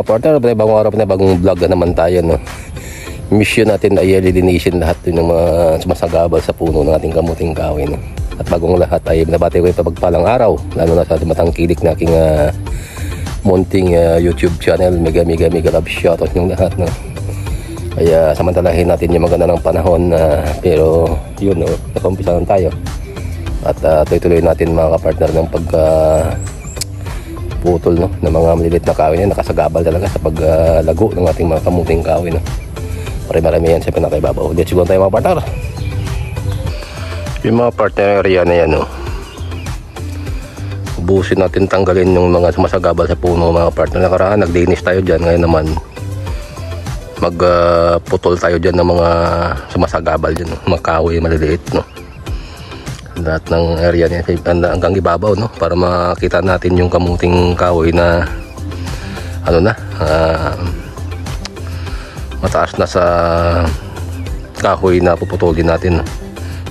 mga partner, bagong araw na bagong vlog na naman tayo, no. Mission natin ay lilinisin lahat ng mga sumasagabal sa puno ng ating kamuting kahoy, no. At bagong lahat ay binabati ko ito pagpalang araw, lalo na sa matangkilik na aking munting YouTube channel. Mega love shoutout yung lahat, no. Kaya samantalahin natin yung maganda ng panahon, pero yun, no, nag-umpisa lang tayo. At tuloy-tuloy natin mga kapartner ng putol, no, ng mga malilit na kahoy na nakasagabal talaga sa paglago ng ating mga kamuting kahoy, no. Marami yan sa pinakaibabaw. Let's go tayo mga partner. Yung mga partner area na yan, no, ubusin natin, tanggalin yung mga sumasagabal sa puno mga partner. Nakaraan naglinis tayo dyan, ngayon naman magputol tayo dyan ng mga sumasagabal dyan, no, mga kahoy maliliit, no. Lahat ng area niya hanggang ibabaw, no, para makita natin yung kamuting kahoy na ano na, mataas na sa kahoy na puputulin natin, no.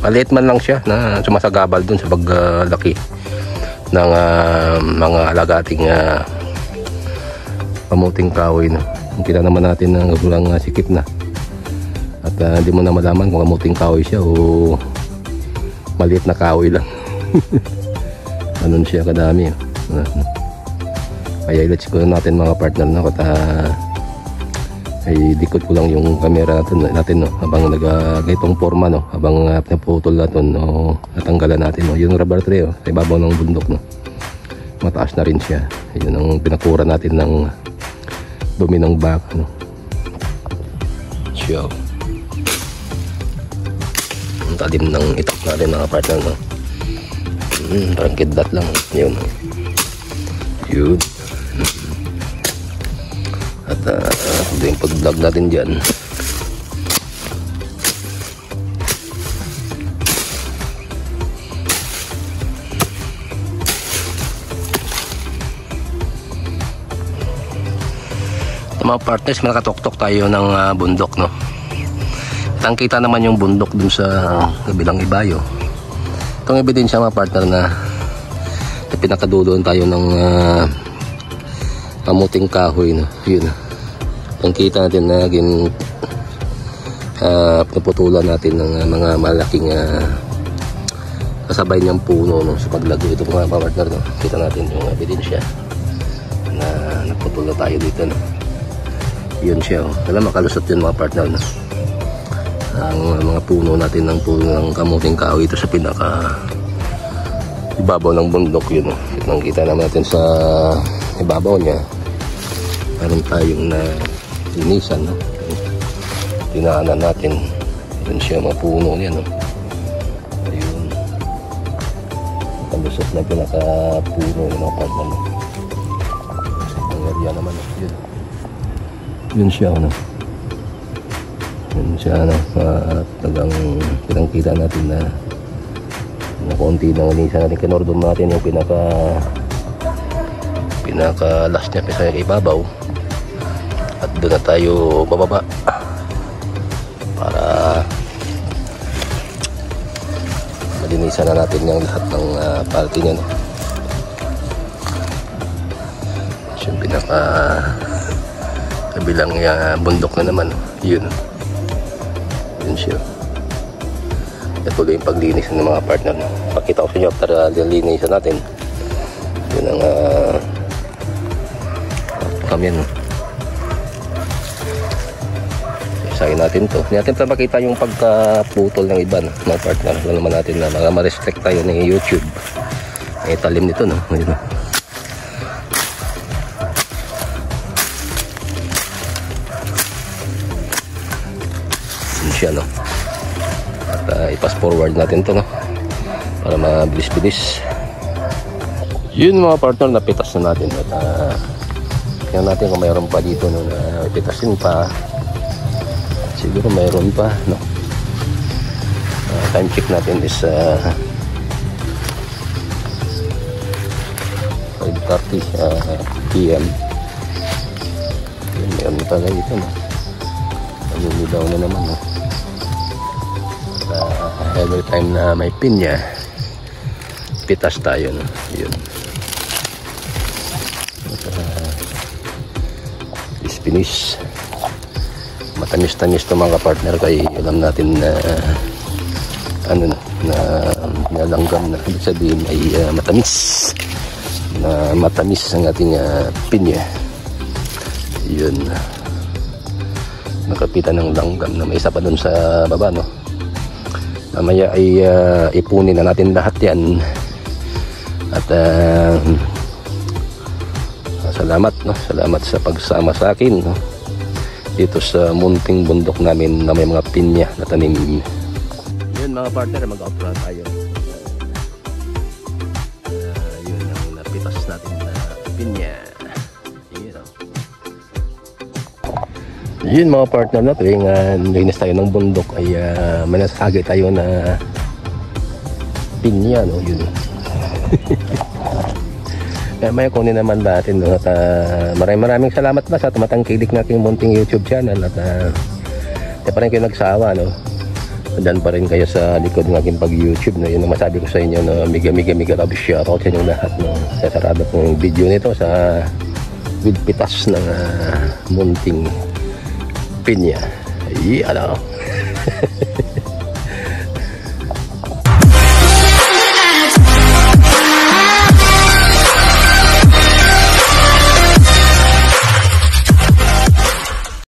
Maliit man lang siya na sumasagabal dun sa paglaki ng mga alagating kamuting kahoy, no. Kita naman natin na walang sikip na at hindi mo na malaman kung kamuting kahoy siya o maliit na kahoy lang. Ganun siya kadami, kaya let's go natin mga partner, no. Ay dikot ko lang yung camera natin, no, habang nagagaytong forma, no, habang naputol natin, no, natanggalan natin, no, yung rubber tree, oh, sa ibabaw ng bundok, no. Mataas na rin siya. Yun ang pinakura natin ng dumi ng baka, no. Siya, ang talim ng itak natin mga partner, no. Parang kidlat lang, yun, yun. At ito yung pag-vlog natin dyan. Mga partners, nakatoktok tayo ng bundok, no. Kitang-kita naman yung bundok dun sa kabilang ibayo. Itong ebidensya mga partner na pinakaduloon tayo ng kamuting kahoy, no. Yun, ang kita natin na naging naputulan natin ng mga malaking kasabay niyang puno, no, sa paglago. Ito mga partner, no, kita natin yung ebidensya na naputulan tayo dito, no. Yun siya, oh. Alam, makalusot yun mga partner, no. Ang mga puno natin ng kamuting kahoy ito sa pinaka ibabaw ng bundok, yun, oh. Kita naman natin sa ibabaw niya meron tayong na linisan, no. Tinaanan natin, yun siya, mga puno niya, no. Ayun, makalusot na pinaka-puno yung mga partner, no. Ang area naman, no. Yun siya, no. Yun siya, no. Talagang kitang-kita natin na konti ng linisan natin. Kinordon natin yung pinaka last niya sa ibabaw at doon na tayo bababa para malinisan na natin yung lahat ng parte niya, no. Yung pinaka kabilang bundok na naman, yun siya. Ito yung paglinis ng mga partner, no. Pakita ko sa inyo after linisan natin. Yun ang kami, no. Isahin natin to. Hindi natin pa makita yung pagkaputol ng iba, no, mga partner. Alam naman natin na mga ma-restrict tayo ng YouTube. Talim nito, no. Ayun, no. Siya, no. At i-pass forward natin to, no, para mabilis-bilis. Yun mga partner, napitas na natin. At tingnan natin kung mayroon pa dito, no, na pitasin pa. Siguro mayroon pa, no. Time check natin is 5:30 PM. Yun, mayroon pala dito, no. Lumidaw na naman, no. Every time na may pinya, pitas tayo, no. Yun. Pinoys. Matamis-tamis to mga partner, kaya alam natin na ano na langgam na ibig sabihin ay matamis ang ating pinya. Yun, nakapitan ng langgam na may isa pa dun sa baba, no. Mamaya ay ipunin na natin lahat yan. At salamat sa pagsama sa akin, no, dito sa munting bundok namin na may mga pinya na tanim. Yun mga partner, mag-outro tayo. Yun ang napitas natin na pinya. Yun mga partner, na tuwing linis tayo ng bundok ay manasagi tayo na pinya, no. Yun. Kaya may kunin naman natin, no? At maraming salamat ba sa tumatangkilik natin munting YouTube channel. At di pa rin kayo nagsawa, no? Dan pa rin kayo sa likod ng aking pag-YouTube, no? Yun ang masabi ko sa inyo, no? Miga love shoutout sa inyong lahat, no? Sa sarado kong video nito sa with pitas ng munting pinya. Ay, ano?